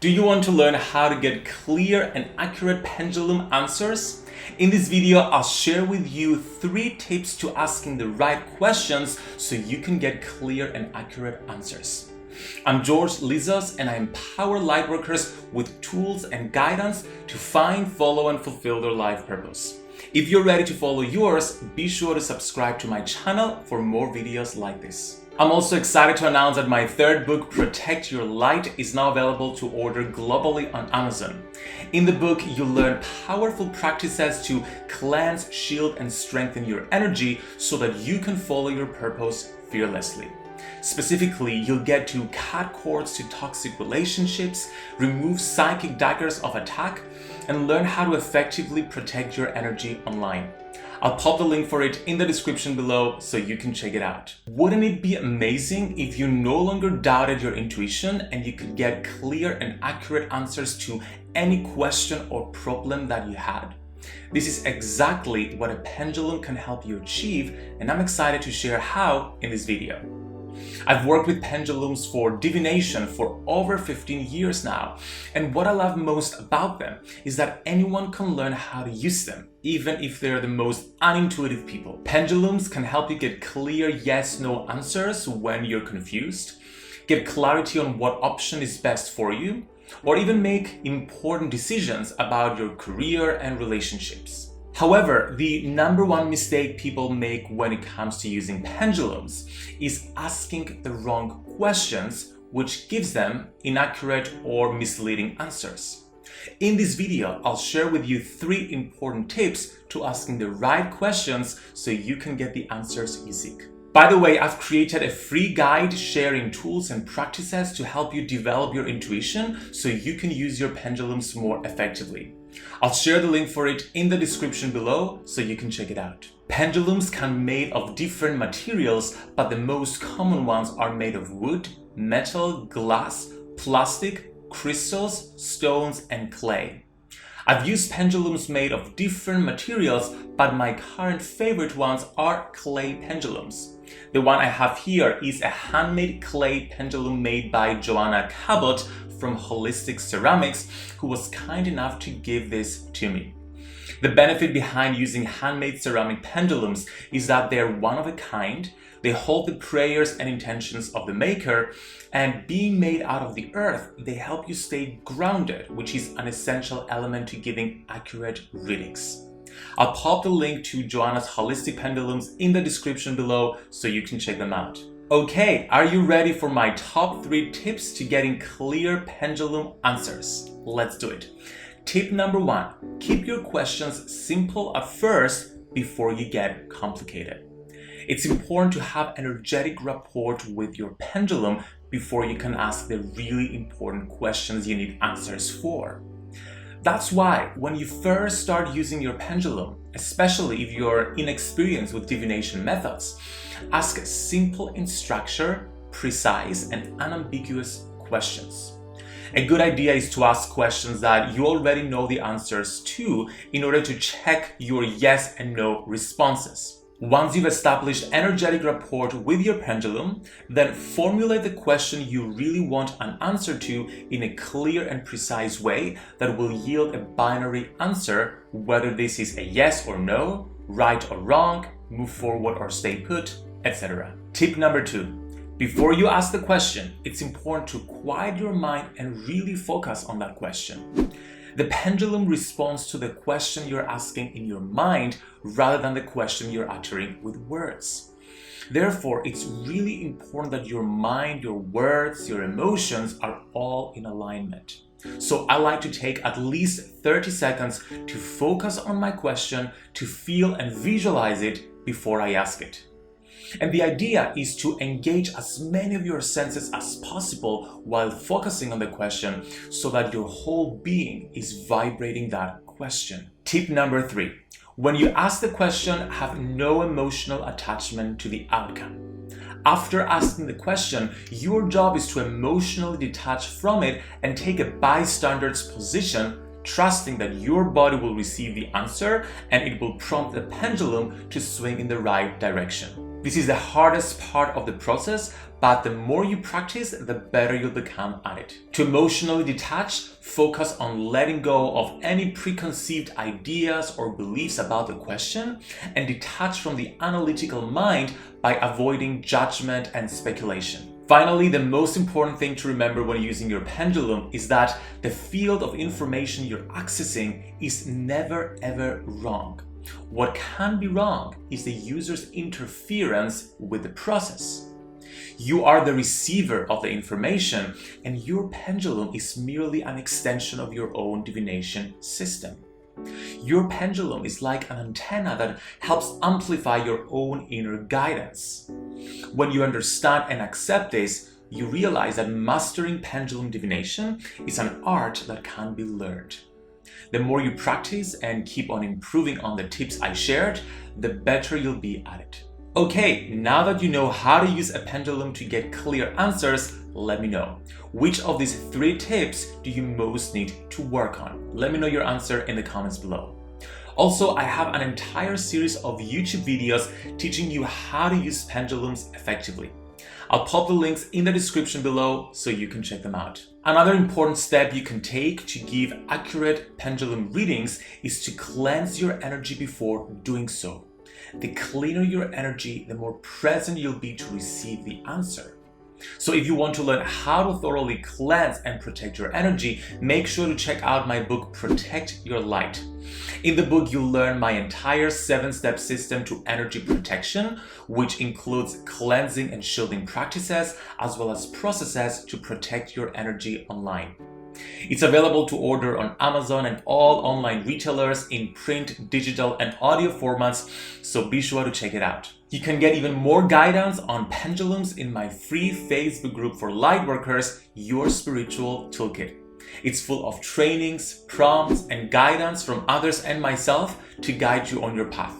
Do you want to learn how to get clear and accurate pendulum answers? In this video, I'll share with you 3 tips to asking the right questions so you can get clear and accurate answers. I'm George Lizos and I empower lightworkers with tools and guidance to find, follow, and fulfill their life purpose. If you're ready to follow yours, be sure to subscribe to my channel for more videos like this. I'm also excited to announce that my 3rd book, Protect Your Light, is now available to order globally on Amazon. In the book, you'll learn powerful practices to cleanse, shield, and strengthen your energy so that you can follow your purpose fearlessly. Specifically, you'll get to cut cords to toxic relationships, remove psychic daggers of attack, and learn how to effectively protect your energy online. I'll pop the link for it in the description below so you can check it out. Wouldn't it be amazing if you no longer doubted your intuition and you could get clear and accurate answers to any question or problem that you had? This is exactly what a pendulum can help you achieve, and I'm excited to share how in this video. I've worked with pendulums for divination for over 15 years now, and what I love most about them is that anyone can learn how to use them, even if they're the most unintuitive people. Pendulums can help you get clear yes/no answers when you're confused, get clarity on what option is best for you, or even make important decisions about your career and relationships. However, the number one mistake people make when it comes to using pendulums is asking the wrong questions, which gives them inaccurate or misleading answers. In this video, I'll share with you 3 important tips to asking the right questions so you can get the answers you seek. By the way, I've created a free guide sharing tools and practices to help you develop your intuition so you can use your pendulums more effectively. I'll share the link for it in the description below so you can check it out. Pendulums can be made of different materials, but the most common ones are made of wood, metal, glass, plastic, crystals, stones, and clay. I've used pendulums made of different materials, but my current favorite ones are clay pendulums. The one I have here is a handmade clay pendulum made by Joanna Cabot from Holistic Ceramics, who was kind enough to give this to me. The benefit behind using handmade ceramic pendulums is that they're one of a kind, they hold the prayers and intentions of the maker, and being made out of the earth, they help you stay grounded, which is an essential element to giving accurate readings. I'll pop the link to Joanna's holistic pendulums in the description below so you can check them out. Okay, are you ready for my top 3 tips to getting clear pendulum answers? Let's do it. Tip number 1, keep your questions simple at first before you get complicated. It's important to have energetic rapport with your pendulum before you can ask the really important questions you need answers for. That's why when you first start using your pendulum, especially if you're inexperienced with divination methods, ask simple in structure, precise, and unambiguous questions. A good idea is to ask questions that you already know the answers to in order to check your yes and no responses. Once you've established energetic rapport with your pendulum, then formulate the question you really want an answer to in a clear and precise way that will yield a binary answer, whether this is a yes or no, right or wrong, move forward or stay put, etc. Tip number 2. Before you ask the question, it's important to quiet your mind and really focus on that question. The pendulum responds to the question you're asking in your mind rather than the question you're uttering with words. Therefore, it's really important that your mind, your words, your emotions are all in alignment. So I like to take at least 30 seconds to focus on my question, to feel and visualize it before I ask it. And the idea is to engage as many of your senses as possible while focusing on the question so that your whole being is vibrating that question. Tip number 3. When you ask the question, have no emotional attachment to the outcome. After asking the question, your job is to emotionally detach from it and take a bystander's position, trusting that your body will receive the answer and it will prompt the pendulum to swing in the right direction. This is the hardest part of the process, but the more you practice, the better you'll become at it. To emotionally detach, focus on letting go of any preconceived ideas or beliefs about the question, and detach from the analytical mind by avoiding judgment and speculation. Finally, the most important thing to remember when using your pendulum is that the field of information you're accessing is never ever wrong. What can be wrong is the user's interference with the process. You are the receiver of the information, and your pendulum is merely an extension of your own divination system. Your pendulum is like an antenna that helps amplify your own inner guidance. When you understand and accept this, you realize that mastering pendulum divination is an art that can be learned. The more you practice and keep on improving on the tips I shared, the better you'll be at it. Okay, now that you know how to use a pendulum to get clear answers, let me know. Which of these 3 tips do you most need to work on? Let me know your answer in the comments below. Also, I have an entire series of YouTube videos teaching you how to use pendulums effectively. I'll pop the links in the description below so you can check them out. Another important step you can take to give accurate pendulum readings is to cleanse your energy before doing so. The cleaner your energy, the more present you'll be to receive the answer. So if you want to learn how to thoroughly cleanse and protect your energy, make sure to check out my book, Protect Your Light. In the book, you'll learn my entire 7-step system to energy protection, which includes cleansing and shielding practices, as well as processes to protect your energy online. It's available to order on Amazon and all online retailers in print, digital, and audio formats, so be sure to check it out. You can get even more guidance on pendulums in my free Facebook group for lightworkers, Your Spiritual Toolkit. It's full of trainings, prompts, and guidance from others and myself to guide you on your path.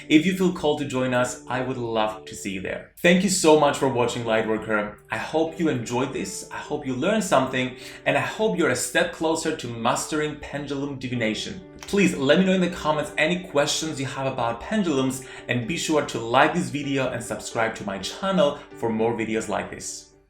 If you feel called to join us, I would love to see you there. Thank you so much for watching, Lightworker. I hope you enjoyed this, I hope you learned something, and I hope you're a step closer to mastering pendulum divination. Please let me know in the comments any questions you have about pendulums, and be sure to like this video and subscribe to my channel for more videos like this.